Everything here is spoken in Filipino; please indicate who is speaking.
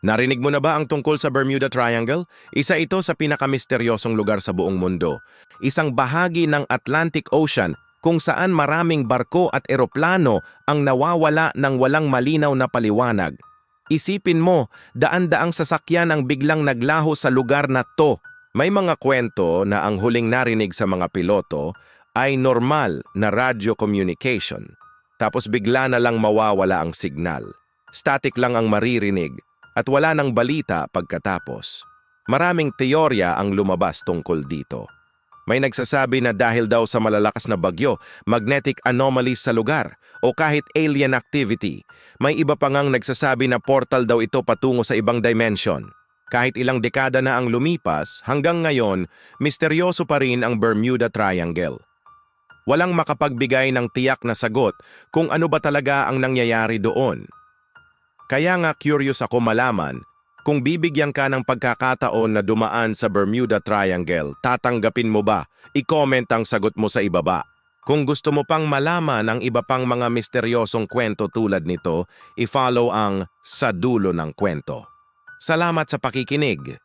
Speaker 1: Narinig mo na ba ang tungkol sa Bermuda Triangle? Isa ito sa pinakamisteryosong lugar sa buong mundo. Isang bahagi ng Atlantic Ocean kung saan maraming barko at eroplano ang nawawala ng walang malinaw na paliwanag. Isipin mo, daan-daang sasakyan ang biglang naglaho sa lugar na to. May mga kwento na ang huling narinig sa mga piloto ay normal na radio communication. Tapos bigla na lang mawawala ang signal. Static lang ang maririnig at wala nang balita pagkatapos. Maraming teorya ang lumabas tungkol dito. May nagsasabi na dahil daw sa malalakas na bagyo, magnetic anomalies sa lugar, o kahit alien activity. May iba pa ngang nagsasabi na portal daw ito patungo sa ibang dimension. Kahit ilang dekada na ang lumipas, hanggang ngayon, misteryoso pa rin ang Bermuda Triangle. Walang makapagbigay ng tiyak na sagot kung ano ba talaga ang nangyayari doon. Kaya nga curious ako malaman, kung bibigyan ka ng pagkakataon na dumaan sa Bermuda Triangle, tatanggapin mo ba? I-comment ang sagot mo sa ibaba. Kung gusto mo pang malaman ang iba pang mga misteryosong kwento tulad nito, i-follow ang Sa Dulo ng Kwento. Salamat sa pakikinig.